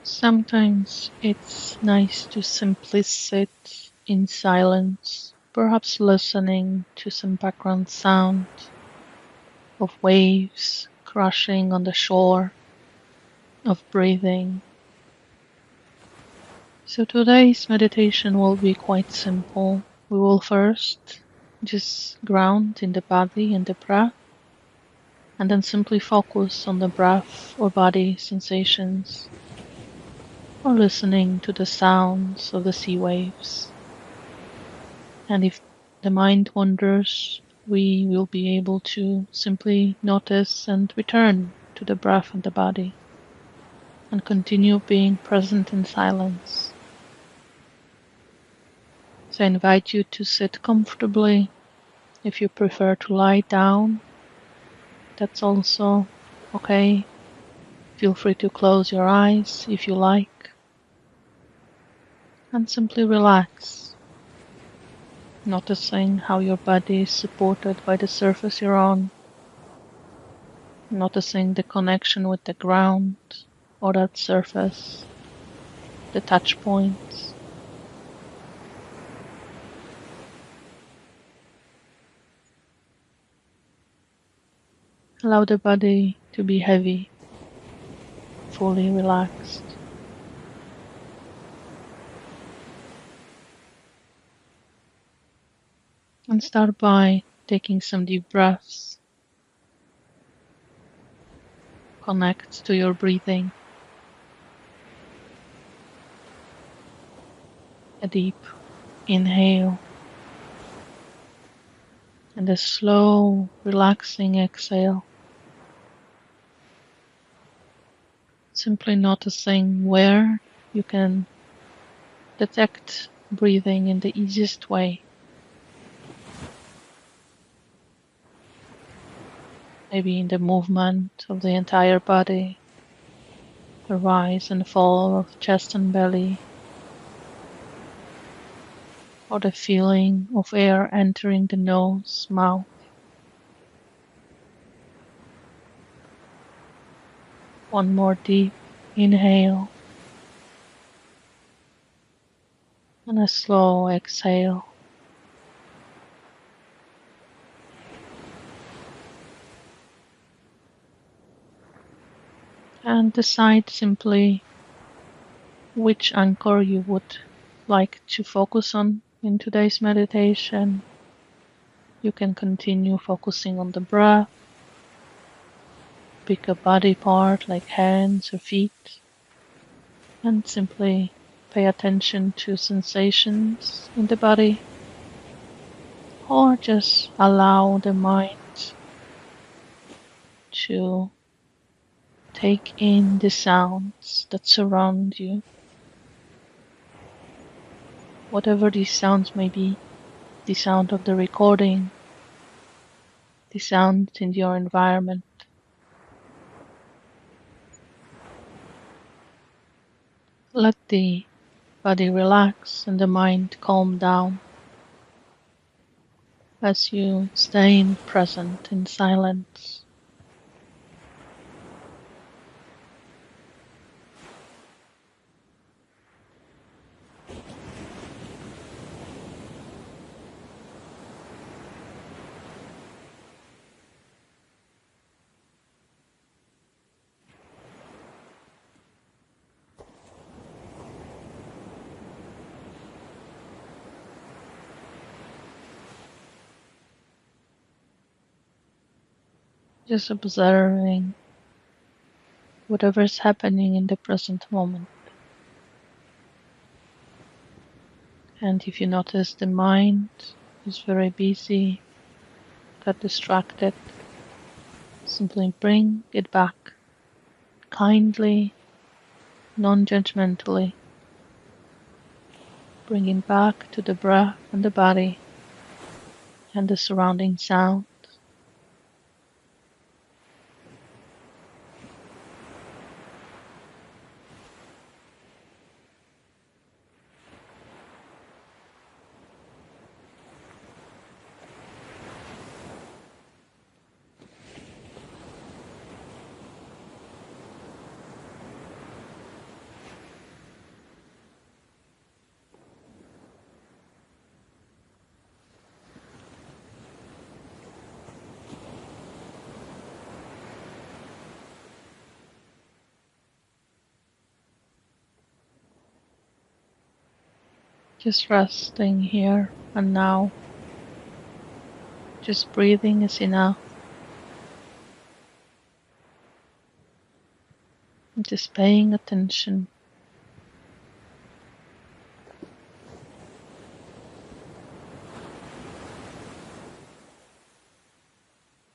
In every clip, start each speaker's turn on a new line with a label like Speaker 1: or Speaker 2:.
Speaker 1: Sometimes it's nice to simply sit in silence, perhaps listening to some background sound of waves crashing on the shore, of breathing. So today's meditation will be quite simple. We will first just ground in the body and the breath, and then simply focus on the breath or body sensations, or listening to the sounds of the sea waves. And if the mind wanders, we will be able to simply notice and return to the breath and the body and continue being present in silence. So I invite you to sit comfortably. If you prefer to lie down, that's also okay. Feel free to close your eyes if you like and simply relax, noticing how your body is supported by the surface you're on, noticing the connection with the ground or that surface, the touch points. Allow the body to be heavy, fully relaxed. And start by taking some deep breaths. Connect to your breathing. A deep inhale and a slow, relaxing exhale. Simply noticing where you can detect breathing in the easiest way. Maybe in the movement of the entire body, the rise and fall of chest and belly, or the feeling of air entering the nose, mouth. One more deep inhale and a slow exhale. And decide simply which anchor you would like to focus on in today's meditation. You can continue focusing on the breath, pick a body part like hands or feet, and simply pay attention to sensations in the body, or just allow the mind to take in the sounds that surround you, whatever these sounds may be, the sound of the recording, the sound in your environment. Let the body relax and the mind calm down as you stay present in silence. Just observing whatever is happening in the present moment. And if you notice the mind is very busy, got distracted, simply bring it back kindly, non-judgmentally. Bring it back to the breath and the body and the surrounding sound. Just resting here and now. Just breathing is enough. Just paying attention.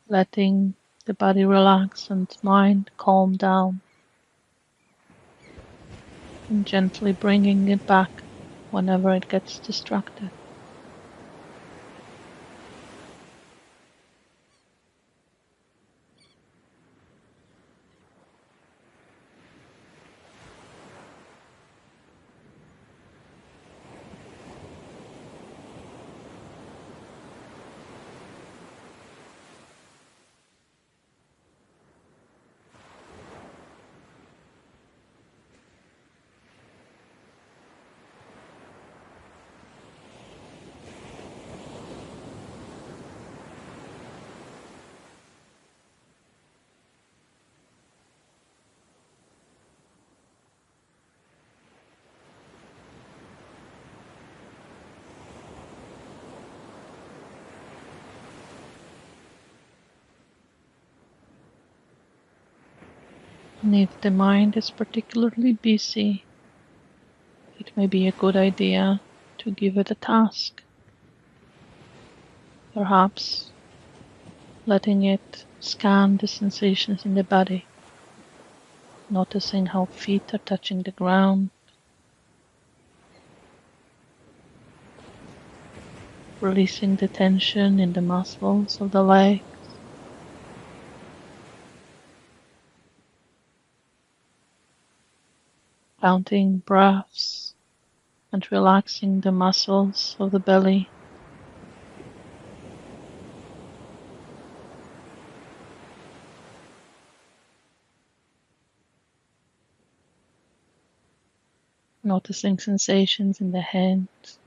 Speaker 1: Letting the body relax and mind calm down. And gently bringing it back whenever it gets distracted. And if the mind is particularly busy, it may be a good idea to give it a task. Perhaps letting it scan the sensations in the body, noticing how feet are touching the ground, releasing the tension in the muscles of the leg, counting breaths and relaxing the muscles of the belly. Noticing sensations in the hands.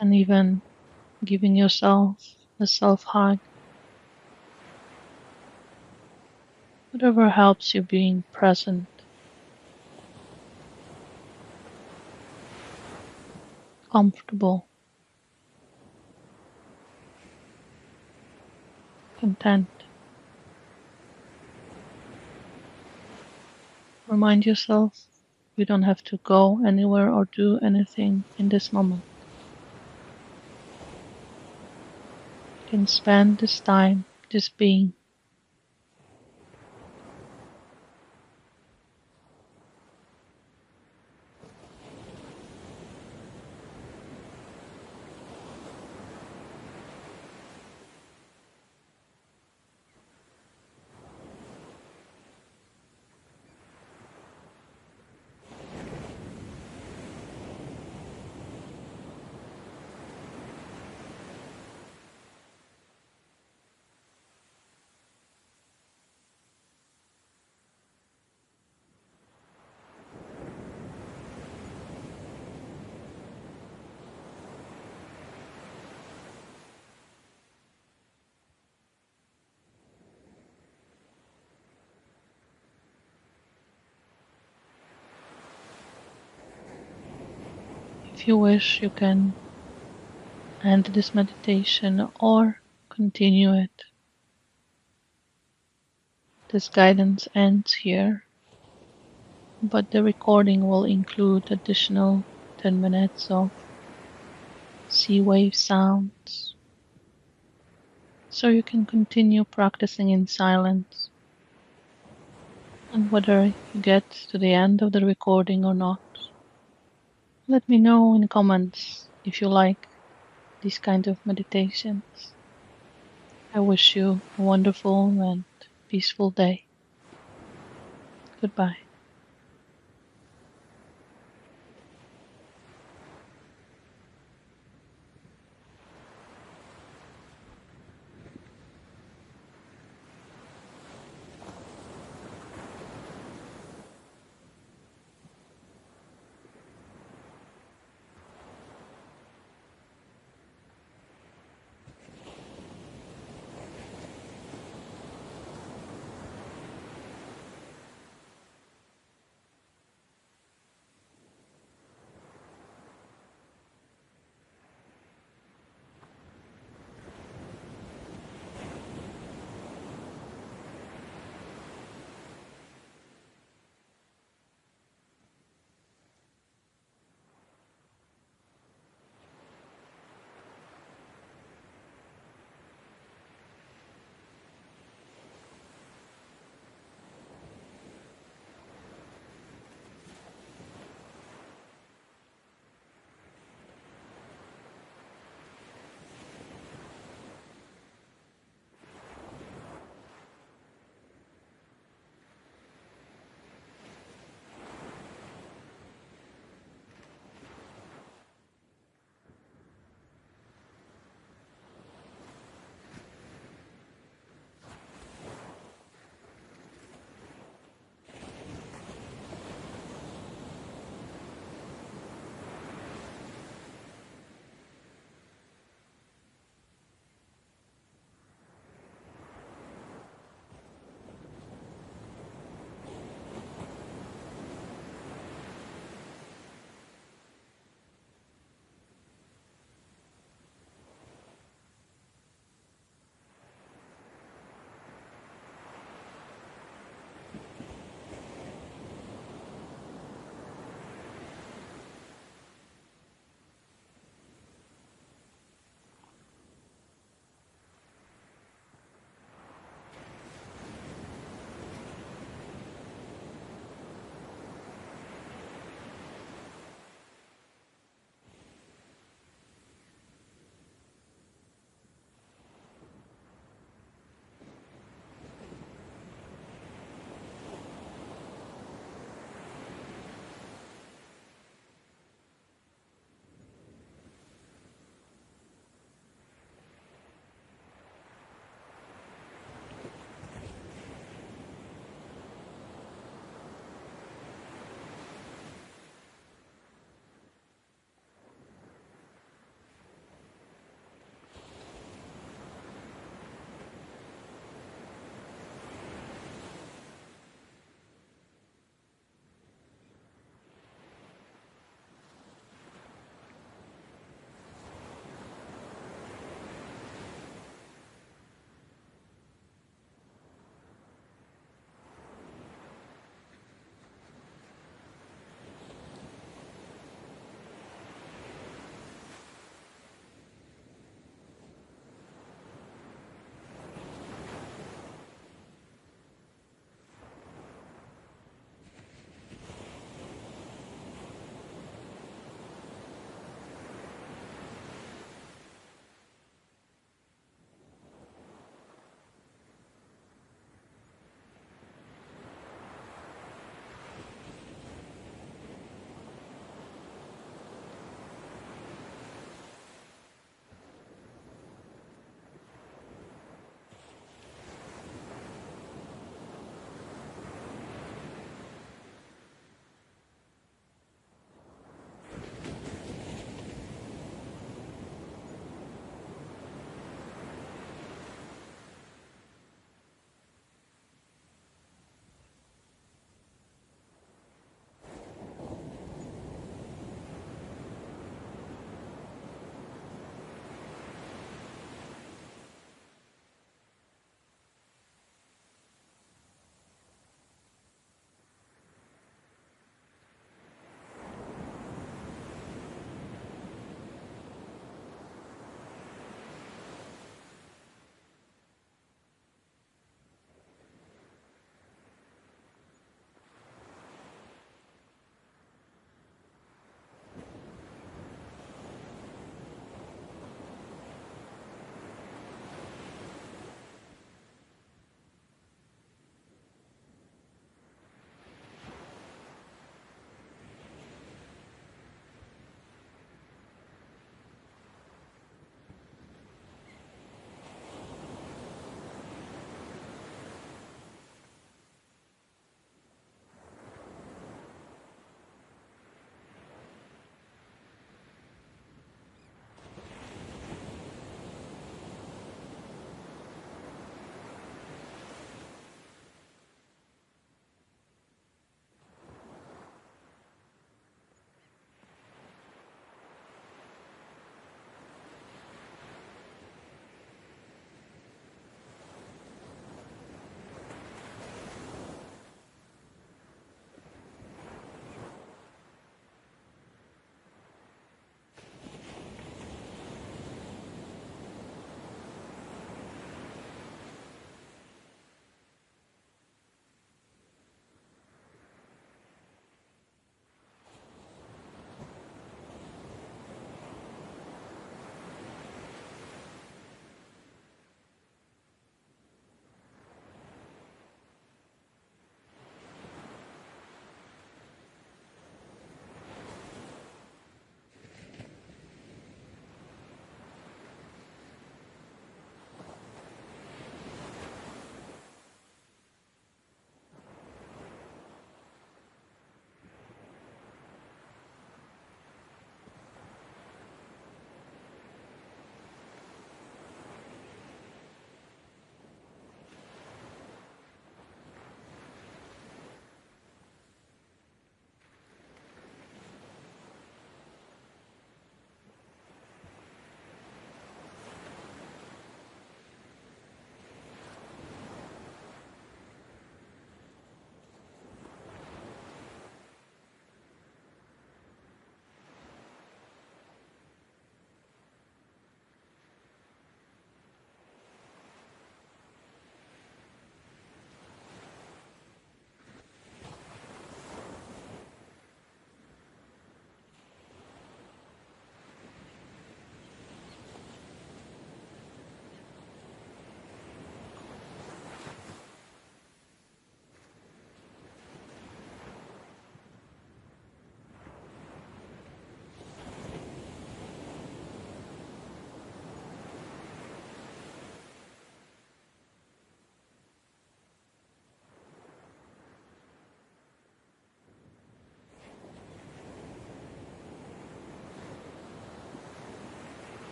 Speaker 1: And even giving yourself a self-hug. Whatever helps you being present, comfortable, content. Remind yourself you don't have to go anywhere or do anything in this moment. You can spend this time just being. If you wish, you can end this meditation or continue it. This guidance ends here, but the recording will include additional 10 minutes of sea wave sounds, so you can continue practicing in silence. And whether you get to the end of the recording or not, let me know in the comments if you like these kind of meditations. I wish you a wonderful and peaceful day. Goodbye.